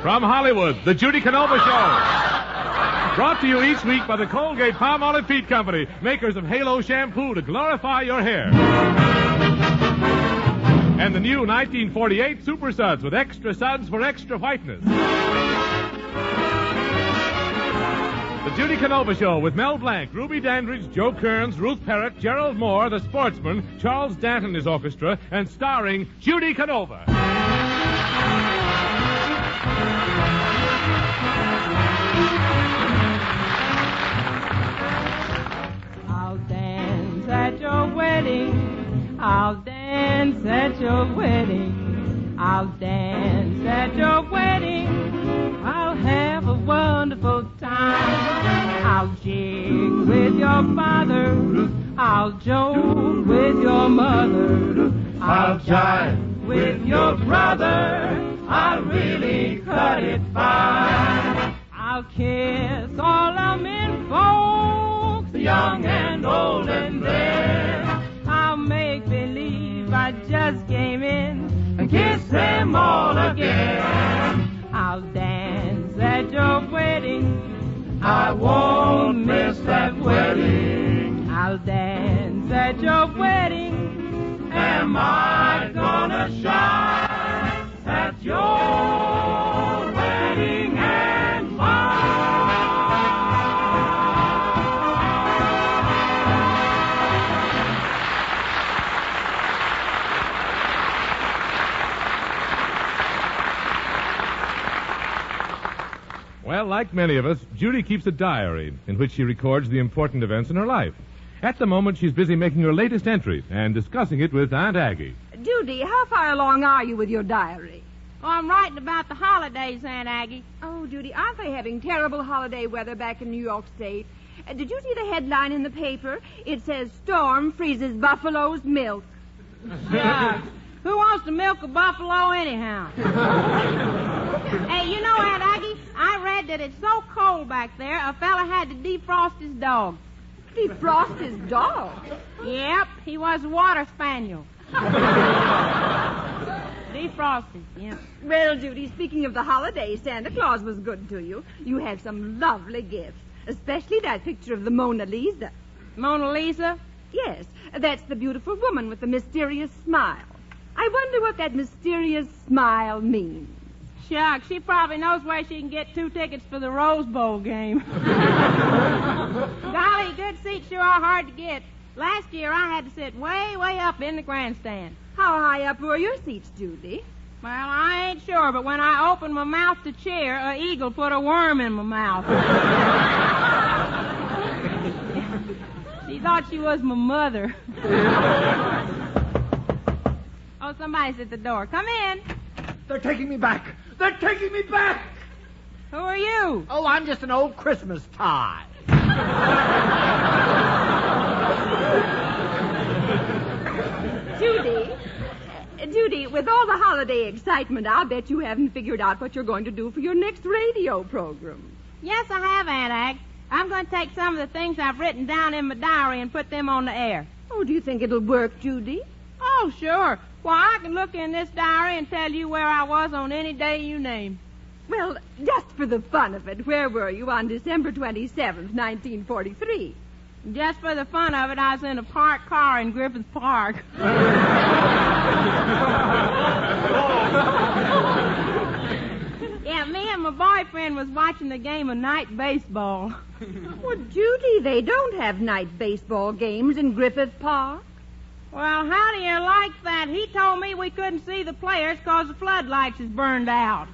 From Hollywood, the Judy Canova Show. Brought to you each week by the Colgate-Palmolive Feet Company, makers of Halo shampoo to glorify your hair. And the new 1948 Super Suds with extra suds for extra whiteness. The Judy Canova Show with Mel Blanc, Ruby Dandridge, Joe Kearns, Ruth Perrott, Gerald Moore, the Sportsman, Charles Danton, his orchestra, and starring Judy Canova. I'll dance at your wedding. I'll dance at your wedding. I'll dance at your wedding. I'll have a wonderful time. I'll jig with your father. I'll joke with your mother. I'll jive with your brother. I'll really cut it fine. I'll kiss all the men folks, young and old and there. I'll make believe I just came in and kiss them all again. I'll dance at your wedding. I won't miss that wedding. I'll dance at your wedding. Am I gonna shine at your wedding and mine? Well, like many of us, Judy keeps a diary in which she records the important events in her life. At the moment, she's busy making her latest entry and discussing it with Aunt Aggie. Judy, how far along are you with your diary? Oh, I'm writing about the holidays, Aunt Aggie. Oh, Judy, aren't they having terrible holiday weather back in New York State? Did you see the headline in the paper? It says, "Storm freezes buffalo's milk." Shucks. Who wants to milk a buffalo anyhow? Hey, you know, Aunt Aggie, I read that it's so cold back there, a fella had to defrost his dog. Defrost his dog? Yep, he was a water spaniel. Defrosted, yeah. Well, Judy, speaking of the holidays, Santa Claus was good to you. You had some lovely gifts, especially that picture of the Mona Lisa. Mona Lisa? Yes, that's the beautiful woman with the mysterious smile. I wonder what that mysterious smile means. Shucks, she probably knows where she can get 2 tickets for the Rose Bowl game. Golly, good seats sure are hard to get. Last year I had to sit way, way up in the grandstand. How high up were your seats, Judy? Well, I ain't sure, but when I opened my mouth to cheer, an eagle put a worm in my mouth. She thought she was my mother. Oh, somebody's at the door. Come in. They're taking me back. They're taking me back. Who are you? Oh, I'm just an old Christmas tie. Judy, with all the holiday excitement, I'll bet you haven't figured out what you're going to do for your next radio program. Yes, I have, Aunt Ag. I'm going to take some of the things I've written down in my diary and put them on the air. Oh, do you think it'll work, Judy? Oh, sure. Why, I can look in this diary and tell you where I was on any day you name. Well, just for the fun of it, where were you on December 27th, 1943? Just for the fun of it, I was in a parked car in Griffith Park. Yeah, me and my boyfriend was watching the game of night baseball. Well, Judy, they don't have night baseball games in Griffith Park. Well, how do you like that? He told me we couldn't see the players because the floodlights is burned out.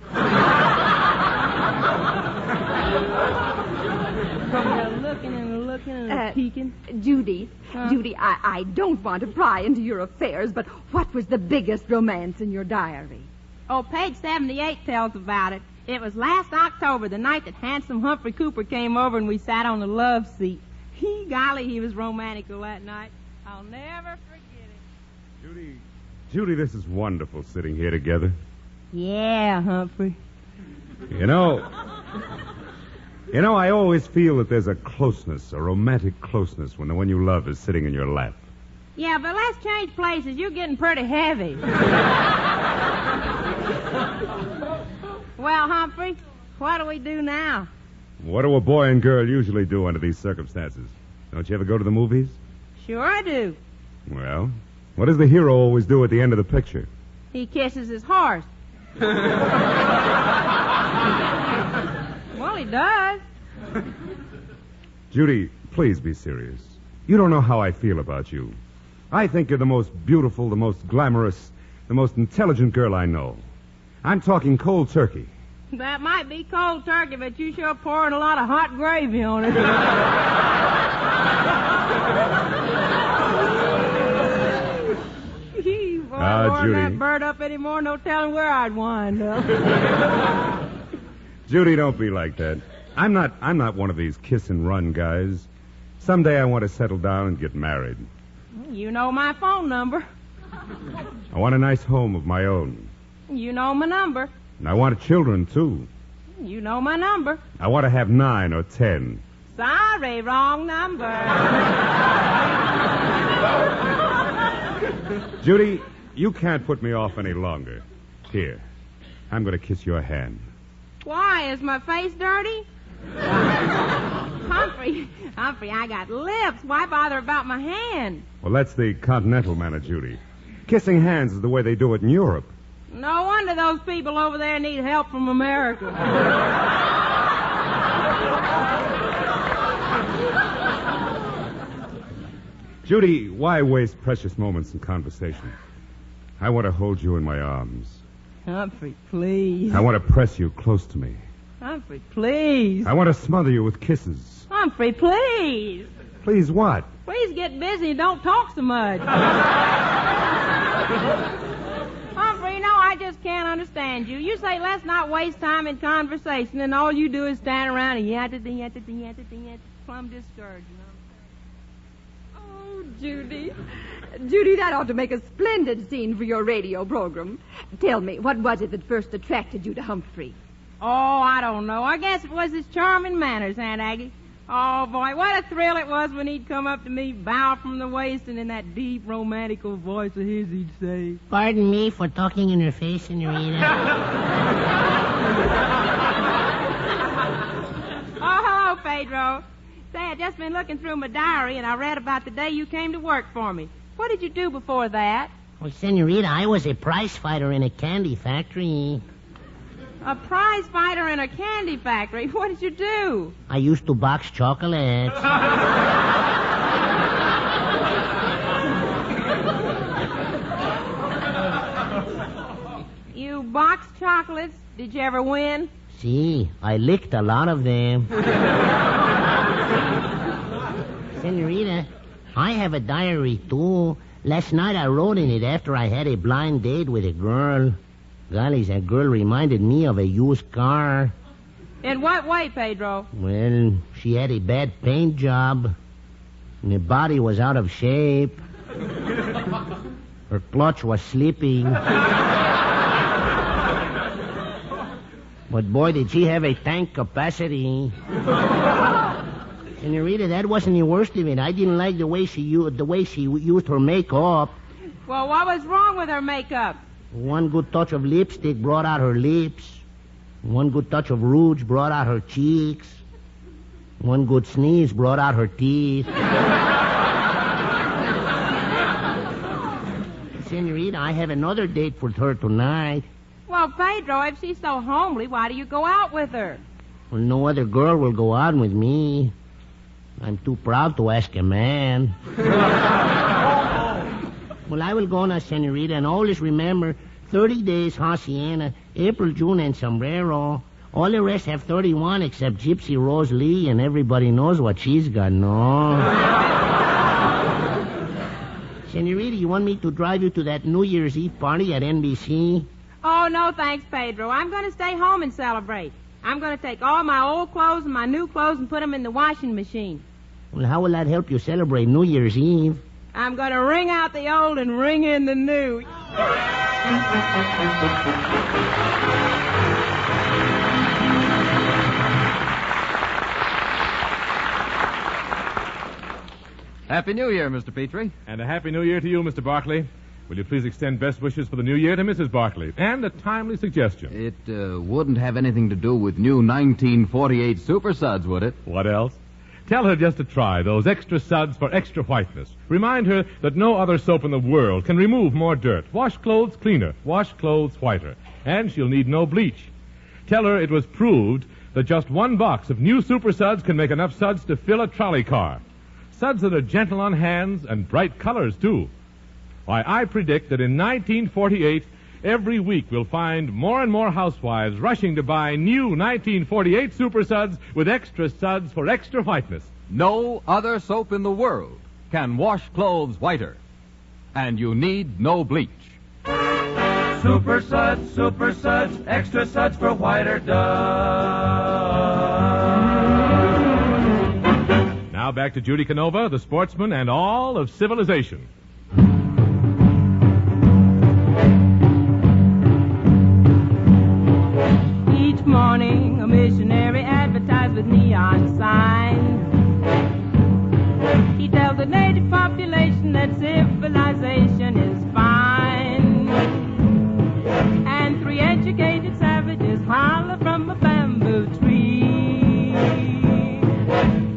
Looking and peeking. Judy, I don't want to pry into your affairs, but what was the biggest romance in your diary? Oh, page 78 tells about it. It was last October, the night that handsome Humphrey Cooper came over and we sat on the love seat. Golly, he was romantical that night. I'll never forget it. Judy, this is wonderful sitting here together. Yeah, Humphrey. You know, I always feel that there's a closeness, a romantic closeness, when the one you love is sitting in your lap. Yeah, but let's change places. You're getting pretty heavy. Well, Humphrey, what do we do now? What do a boy and girl usually do under these circumstances? Don't you ever go to the movies? Sure I do. Well, what does the hero always do at the end of the picture? He kisses his horse. Well, he does. Judy, please be serious. You don't know how I feel about you. I think you're the most beautiful, the most glamorous, the most intelligent girl I know. I'm talking cold turkey. That might be cold turkey, but you sure pouring a lot of hot gravy on it. Boy, Judy. that bird up anymore, no telling where I'd wind up. Judy, don't be like that. I'm not one of these kiss and run guys. Someday I want to settle down and get married. You know my phone number. I want a nice home of my own. You know my number. And I want children, too. You know my number. I want to have 9 or 10. Sorry, wrong number. Judy, you can't put me off any longer. Here, I'm going to kiss your hand. Why, is my face dirty? Humphrey, I got lips. Why bother about my hand? Well, that's the continental manner, Judy. Kissing hands is the way they do it in Europe. No wonder those people over there need help from America. Judy, why waste precious moments in conversation? I want to hold you in my arms. Humphrey, please. I want to press you close to me. Humphrey, please. I want to smother you with kisses. Humphrey, please. Please what? Please get busy and don't talk so much. Humphrey, no, I just can't understand you. You say let's not waste time in conversation, and all you do is stand around and yatta, plumb discouraged, you know. Oh, Judy. Judy, that ought to make a splendid scene for your radio program. Tell me, what was it that first attracted you to Humphrey? Oh, I don't know. I guess it was his charming manners, Aunt Aggie. Oh, boy, what a thrill it was when he'd come up to me, bow from the waist, and in that deep, romantical voice of his, he'd say, "Pardon me for talking in your face, Senorita." Oh, hello, Pedro. Say, I just been looking through my diary, and I read about the day you came to work for me. What did you do before that? Well, Senorita, I was a prize fighter in a candy factory. A prize fighter in a candy factory? What did you do? I used to box chocolates. You boxed chocolates? Did you ever win? See, I licked a lot of them. Senorita, I have a diary, too. Last night I wrote in it after I had a blind date with a girl. Golly, that girl reminded me of a used car. In what way, Pedro? Well, she had a bad paint job, and her body was out of shape. Her clutch was slipping. But boy, did she have a tank capacity. Senorita, that wasn't the worst of it. I didn't like the way she used her makeup. Well, what was wrong with her makeup? One good touch of lipstick brought out her lips. One good touch of rouge brought out her cheeks. One good sneeze brought out her teeth. Senorita, I have another date with her tonight. Well, Pedro, if she's so homely, why do you go out with her? Well, no other girl will go out with me. I'm too proud to ask a man. Well, I will go now, Senorita, and always remember 30 days Hacienda, April, June, and sombrero. All the rest have 31 except Gypsy Rose Lee, and everybody knows what she's got, no? Senorita, you want me to drive you to that New Year's Eve party at NBC? Oh, no, thanks, Pedro. I'm going to stay home and celebrate. I'm going to take all my old clothes and my new clothes and put them in the washing machine. Well, how will that help you celebrate New Year's Eve? I'm going to wring out the old and ring in the new. Happy New Year, Mr. Petrie. And a happy new year to you, Mr. Barkley. Will you please extend best wishes for the new year to Mrs. Barkley? And a timely suggestion. It wouldn't have anything to do with new 1948 Super Suds, would it? What else? Tell her just to try those extra suds for extra whiteness. Remind her that no other soap in the world can remove more dirt, wash clothes cleaner, wash clothes whiter. And she'll need no bleach. Tell her it was proved that just one box of new Super Suds can make enough suds to fill a trolley car. Suds that are gentle on hands and bright colors, too. Why, I predict that in 1948, every week we'll find more and more housewives rushing to buy new 1948 Super Suds with extra suds for extra whiteness. No other soap in the world can wash clothes whiter. And you need no bleach. Super Suds, extra suds for whiter dust. Now back to Judy Canova, the sportsman, and all of civilization. Each morning, a missionary advertised with neon signs. He tells the native population that civilization is fine. And 3 educated savages holler from a bamboo tree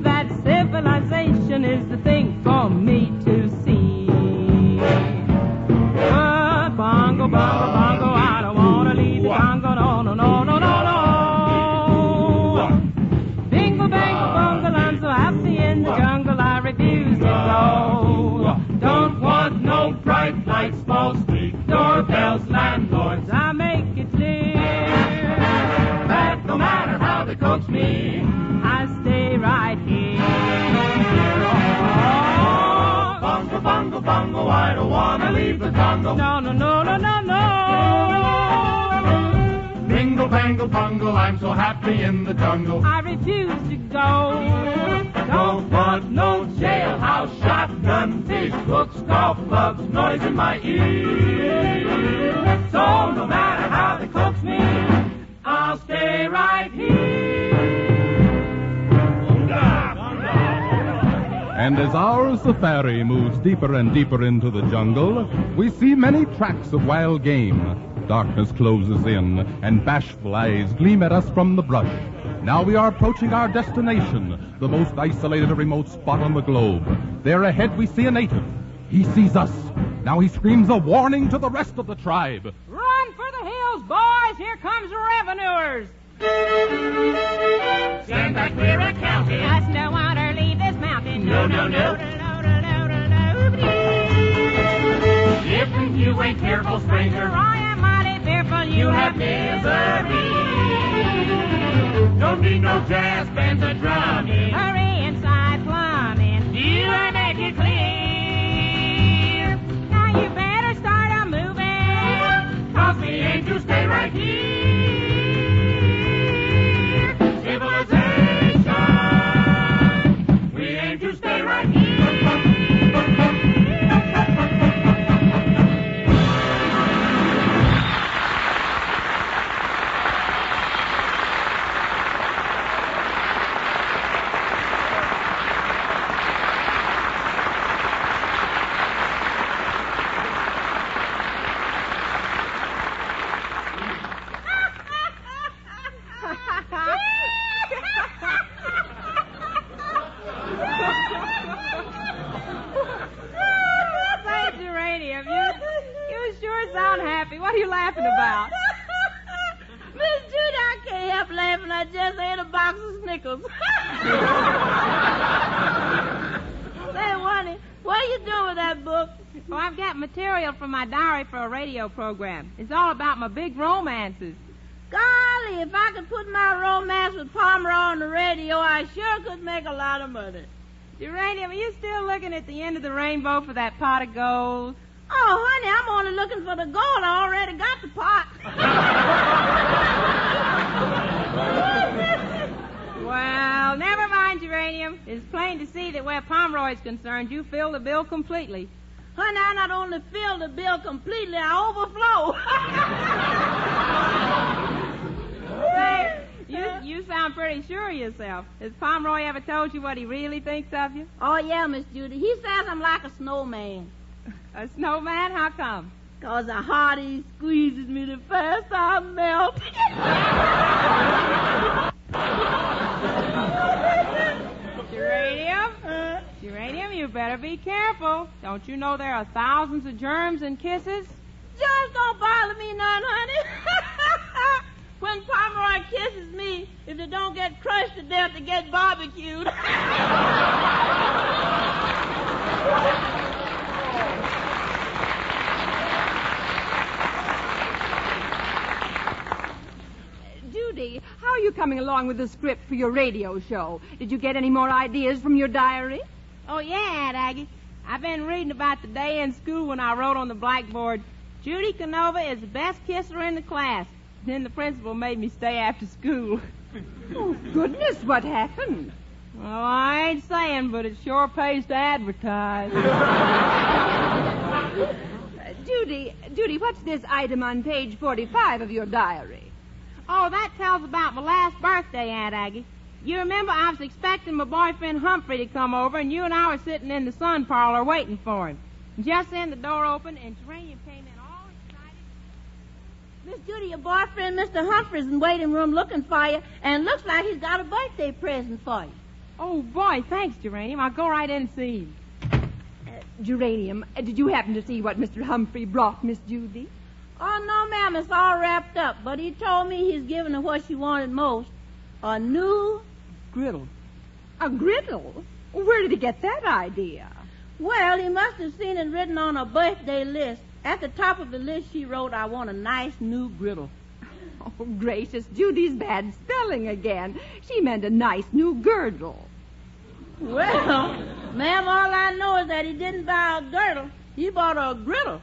that civilization is the thing for me to see. Bongo, bongo, bongo, I don't want to leave the Congo, no, no, no, no, no, no. Bingo, bango, bongo, I'm so happy in the jungle, I refuse to go. Don't want no bright lights, small street, doorbells, landlords, I make it clear that no matter how they coax me, I stay right here. Bongo, bongo, bongo, I don't want to leave the Congo. No, no, no, no, no, no. Bingo, bango, bungle, I'm so happy in the jungle. I refuse to go. Don't want no jailhouse, shotgun, fish hooks, golf clubs, noise in my ear. So no matter how they coax me, I'll stay right here. And as our safari moves deeper and deeper into the jungle, we see many tracks of wild game. Darkness closes in, and bashful eyes gleam at us from the brush. Now we are approaching our destination, the most isolated and remote spot on the globe. There ahead we see a native. He sees us. Now he screams a warning to the rest of the tribe. Run for the hills, boys! Here comes the revenuers! Stand back, we're accounting. Us no water, leave this mountain. No, no, no. If you ain't careful, stranger, I am mighty fearful you have misery. Don't need no jazz bands or drumming. Hurry inside, plumbing. You are naked clear. Now you better start a moving. Cause we aim to stay right here. Civilization. We aim to stay right here. Say, Geranium, you sure sound happy. What are you laughing about? Miss Judy, I can't help laughing. I just ate a box of Snickers. Say, Wani, what are you doing with that book? Well, I've got material from my diary for a radio program. It's all about my big romances. Golly, if I could put my romance with Pomeroy on the radio, I sure could make a lot of money. Geranium, are you still looking at the end of the rainbow for that pot of gold? Oh, honey, I'm only looking for the gold. I already got the pot. Well, never mind, Geranium. It's plain to see that where Pomeroy's concerned, you fill the bill completely. Honey, I not only fill the bill completely, I overflow. Say, you sound pretty sure of yourself. Has Pomeroy ever told you what he really thinks of you? Oh, yeah, Miss Judy. He says I'm like a snowman. A snowman? How come? 'Cause the harder he squeezes me, the faster I melt. Geranium? Geranium, you better be careful. Don't you know there are thousands of germs in kisses? Germs don't bother me none, honey. When Pomeroy kisses me, if they don't get crushed to death, they get barbecued. Judy, how are you coming along with the script for your radio show? Did you get any more ideas from your diary? Oh, yeah, Aunt Aggie. I've been reading about the day in school when I wrote on the blackboard, Judy Canova is the best kisser in the class. Then the principal made me stay after school. Oh, goodness, what happened? Well, I ain't saying, but it sure pays to advertise. Judy, what's this item on page 45 of your diary? Oh, that tells about my last birthday, Aunt Aggie. You remember I was expecting my boyfriend Humphrey to come over, and you and I were sitting in the sun parlor waiting for him. And just then the door opened, and Geranium came in all excited. Miss Judy, your boyfriend, Mr. Humphrey's in the waiting room looking for you, and looks like he's got a birthday present for you. Oh, boy, thanks, Geranium. I'll go right in and see him. Geranium, did you happen to see what Mr. Humphrey brought Miss Judy? Oh, no, ma'am, it's all wrapped up, but he told me he's giving her what she wanted most, a new griddle. A griddle? Where did he get that idea? Well, he must have seen it written on a birthday list. At the top of the list, she wrote, I want a nice new griddle. Oh, gracious, Judy's bad spelling again. She meant a nice new girdle. Well, ma'am, all I know is that he didn't buy a girdle. He bought a griddle.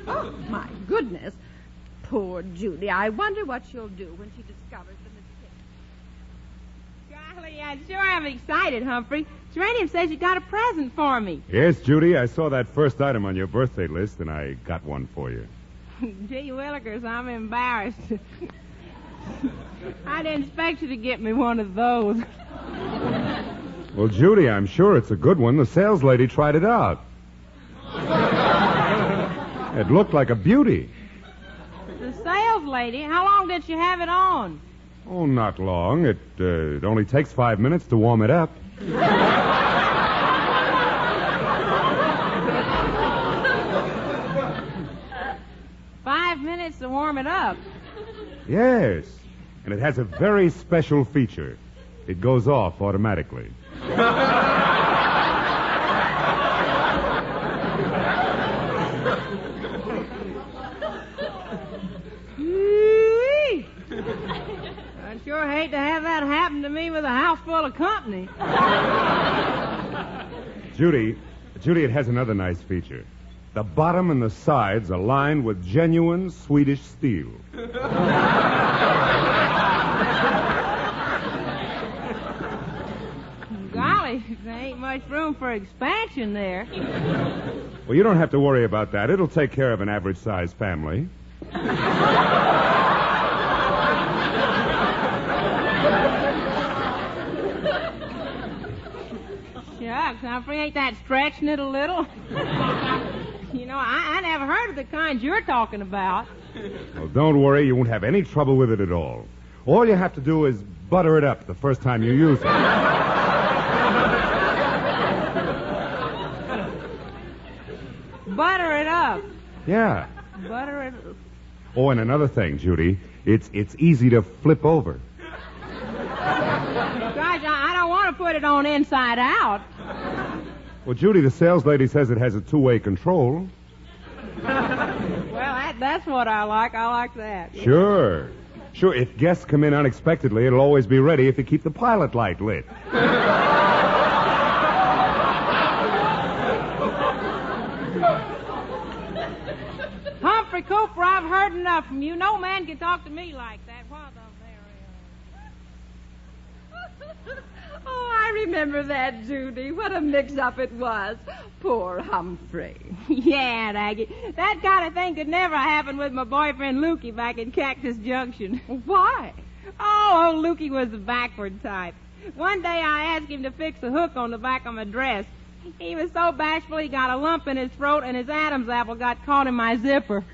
Oh, my goodness. Poor Judy. I wonder what she'll do when she discovers the mistake. Golly, I sure am excited, Humphrey. Geranium says you got a present for me. Yes, Judy, I saw that first item on your birthday list, and I got one for you. Gee willikers, I'm embarrassed. I didn't expect you to get me one of those. Well, Judy, I'm sure it's a good one. The sales lady tried it out. It looked like a beauty. The sales lady? How long did she have it on? Oh, not long. It only takes 5 minutes to warm it up. 5 minutes to warm it up. Yes, and it has a very special feature. It goes off automatically. I'd sure hate to have that happen to me with a house full of company. Judy, it has another nice feature. The bottom and the sides are lined with genuine Swedish steel. Golly, there ain't much room for expansion there. Well, you don't have to worry about that. It'll take care of an average-sized family. Shucks, Humphrey, ain't that stretching it a little? You know, I never heard of the kind you're talking about. Well, don't worry. You won't have any trouble with it at all. All you have to do is butter it up the first time you use it. Butter it up. Yeah. Butter it up. Oh, and another thing, Judy. It's easy to flip over. Gosh, I don't want to put it on inside out. Well, Judy, the sales lady says it has a two-way control. Well, that's what I like. I like that. Sure. If guests come in unexpectedly, it'll always be ready if you keep the pilot light lit. Humphrey Cooper, I've heard enough from you. No man can talk to me like that. What the very... Oh, I remember that, Judy. What a mix-up it was. Poor Humphrey. Yeah, Aunt Aggie. That kind of thing could never happen with my boyfriend Lukey back in Cactus Junction. Why? Oh, Lukey was the backward type. One day I asked him to fix a hook on the back of my dress. He was so bashful he got a lump in his throat and his Adam's apple got caught in my zipper.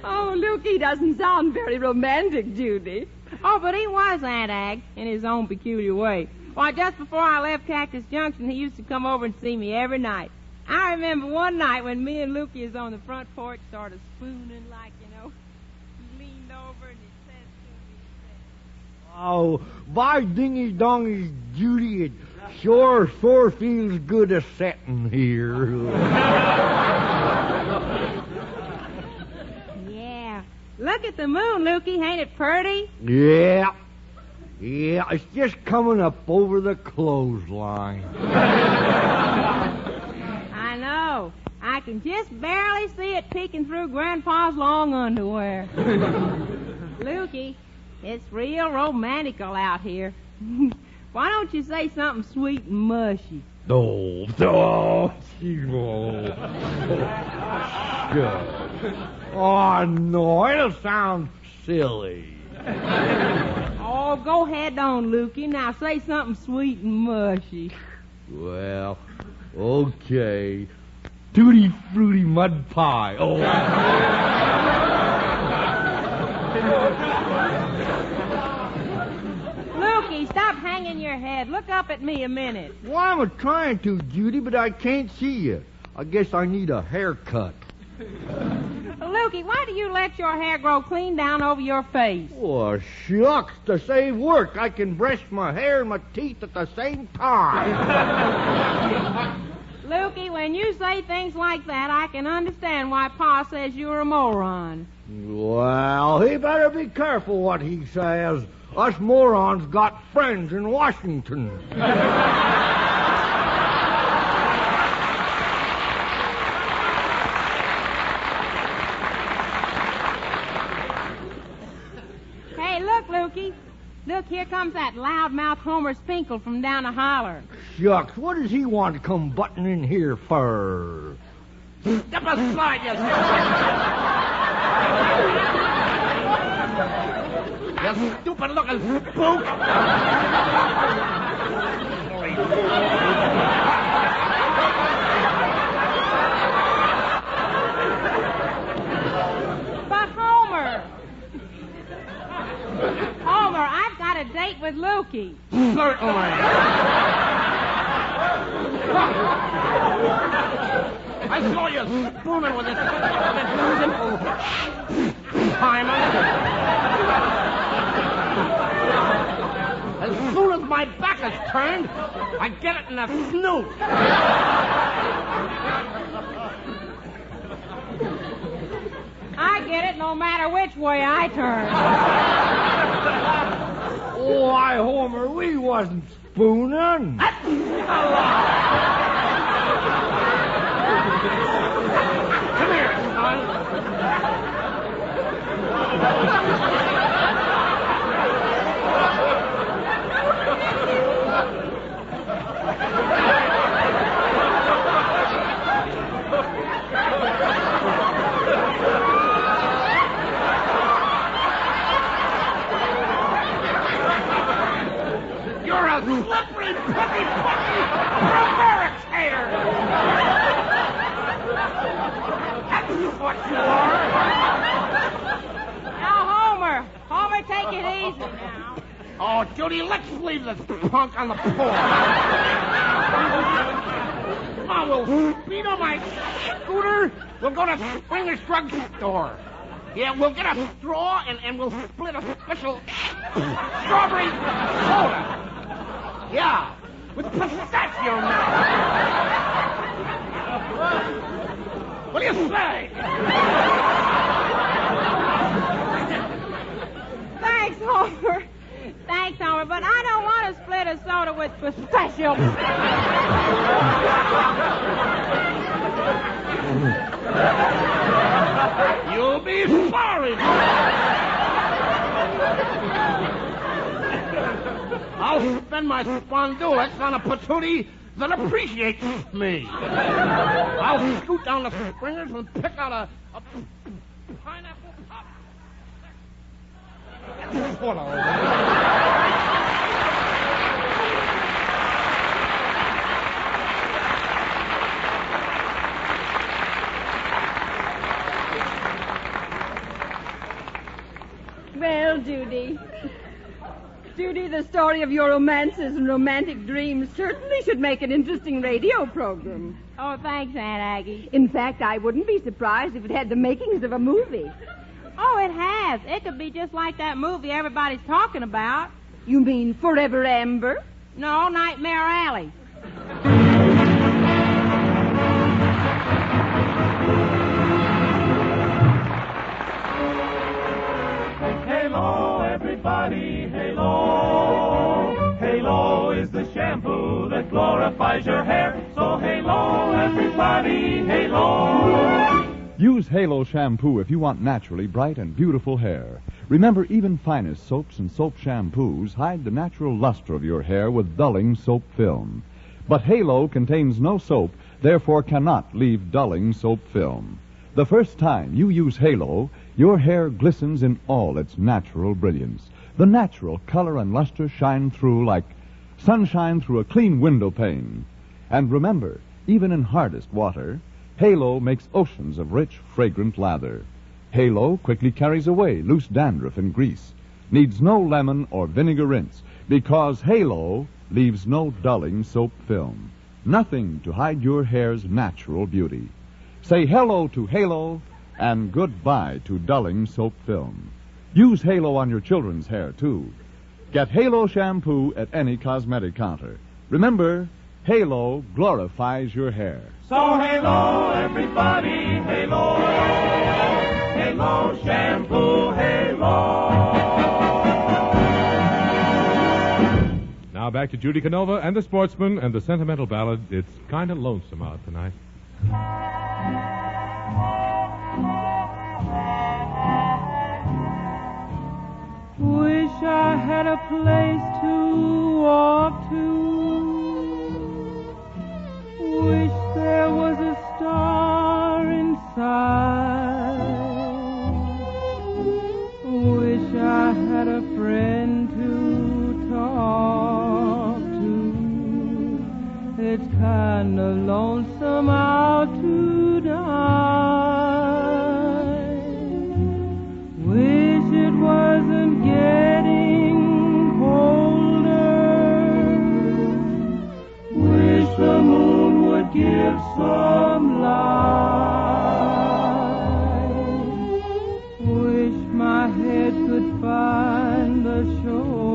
Oh, Luke, he doesn't sound very romantic, Judy. Oh, but he was, Aunt Ag, in his own peculiar way. Why, just before I left Cactus Junction, he used to come over and see me every night. I remember one night when me and Lukey was on the front porch, sort of spooning like, you know. He leaned over and he said to me, Oh, by dingy dongies, Judy, it sure feels good a setting here. Yeah. Look at the moon, Lukey. Ain't it pretty? Yeah, it's just coming up over the clothesline. I know. I can just barely see it peeking through Grandpa's long underwear. Lukey, it's real romantical out here. Why don't you say something sweet and mushy? Oh, no, it'll sound silly. Oh, go ahead on, Lukey. Now say something sweet and mushy. Well, okay. Tutti fruity mud pie. Oh. Lukey, stop hanging your head. Look up at me a minute. Well, I'm trying to, Judy, but I can't see you. I guess I need a haircut. Lukey, why do you let your hair grow clean down over your face? Oh, shucks, to save work, I can brush my hair and my teeth at the same time. Lukey, when you say things like that, I can understand why Pa says you're a moron. Well, he better be careful what he says. Us morons got friends in Washington. Hey, look, Lukey. Look, here comes that loudmouth Homer Spinkle from down the holler. Shucks, what does he want to come butting in here for? Step aside, you You stupid-looking spook! But Homer, I've got a date with Lukey. Certainly. I saw you spooning with this simple timer. As soon as my back is turned, I get it in the snoot. I get it no matter which way I turn. Oh, why, Homer, we wasn't spooning. That's a lie. Come here, son. You're a slippery, puppy, prevaricator. That's what you are. Now, Homer, take it easy now. Oh, Judy, let's leave this punk on the porch. Come on, we'll speed on my scooter. We'll go to Springer's Drug Store. Yeah, we'll get a straw and we'll split a special strawberry soda. Yeah, with pistachio nuts. What do you say? Thanks, Homer. But I don't want to split a soda with pistachio. You'll be sorry. I'll spend my spondulics on a patootie that appreciates me. I'll scoot down the Springers and pick out a pineapple pop. What a... Judy. Judy, the story of your romances and romantic dreams certainly should make an interesting radio program. Oh, thanks, Aunt Aggie. In fact, I wouldn't be surprised if it had the makings of a movie. Oh, it has. It could be just like that movie everybody's talking about. You mean Forever Amber? No, Nightmare Alley. Halo, everybody, halo. Halo is the shampoo that glorifies your hair. So halo, everybody, halo. Use Halo shampoo if you want naturally bright and beautiful hair. Remember, even finest soaps and soap shampoos hide the natural luster of your hair with dulling soap film. But Halo contains no soap, therefore cannot leave dulling soap film. The first time you use Halo, your hair glistens in all its natural brilliance. The natural color and luster shine through like sunshine through a clean window pane. And remember, even in hardest water, Halo makes oceans of rich, fragrant lather. Halo quickly carries away loose dandruff and grease. Needs no lemon or vinegar rinse because Halo leaves no dulling soap film. Nothing to hide your hair's natural beauty. Say hello to Halo and goodbye to dulling soap film. Use Halo on your children's hair, too. Get Halo shampoo at any cosmetic counter. Remember, Halo glorifies your hair. So halo, everybody, halo. Halo shampoo, halo. Now back to Judy Canova and the Sportsman and the sentimental ballad, It's Kinda Lonesome Out Tonight. Wish I had a place to walk to. Wish there was a star inside. Wish I had a friend to talk to. It's kinda lonesome out tonight. Wish it wasn't getting colder. Wish the moon would give some light. Wish my head could find the shoulder.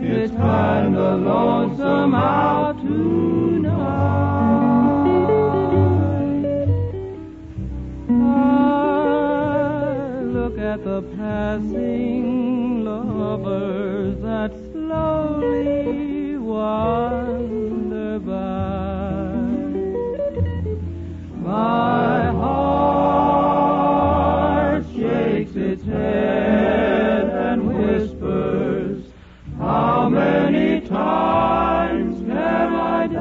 It's kinda lonesome out tonight. I look at the passing lovers that slowly wander by. My heart shakes its head and whispers, how many times can I die?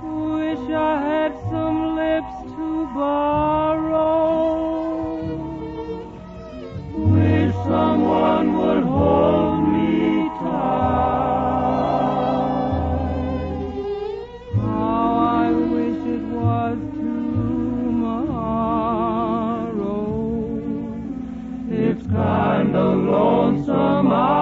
Wish I had some lips to borrow. Wish someone would hold me tight. How I wish it was tomorrow. It's kinda lonesome out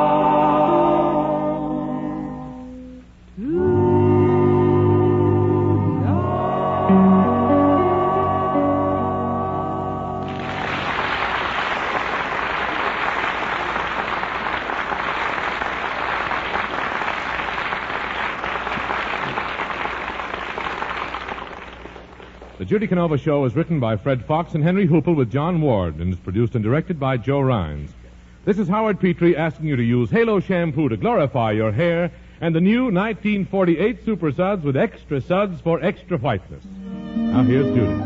The Judy Canova Show is written by Fred Fox and Henry Hoople with John Ward and is produced and directed by Joe Rhines. This is Howard Petrie asking you to use Halo shampoo to glorify your hair and the new 1948 Super Suds with extra suds for extra whiteness. Now here's Judy.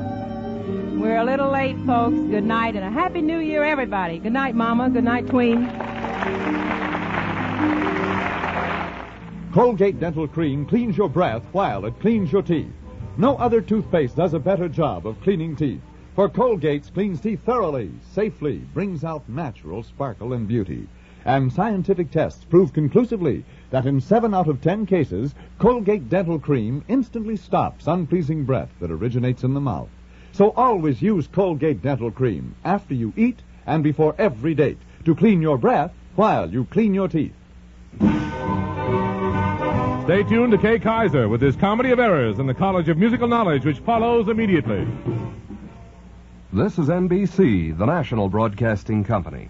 We're a little late, folks. Good night and a happy new year, everybody. Good night, Mama. Good night, Queen. Colgate Dental Cream cleans your breath while it cleans your teeth. No other toothpaste does a better job of cleaning teeth. For Colgate's cleans teeth thoroughly, safely, brings out natural sparkle and beauty. And scientific tests prove conclusively that in 7 out of 10 cases, Colgate Dental Cream instantly stops unpleasing breath that originates in the mouth. So always use Colgate Dental Cream after you eat and before every date to clean your breath while you clean your teeth. Stay tuned to Kay Kaiser with his Comedy of Errors in the College of Musical Knowledge, which follows immediately. This is NBC, the national broadcasting company.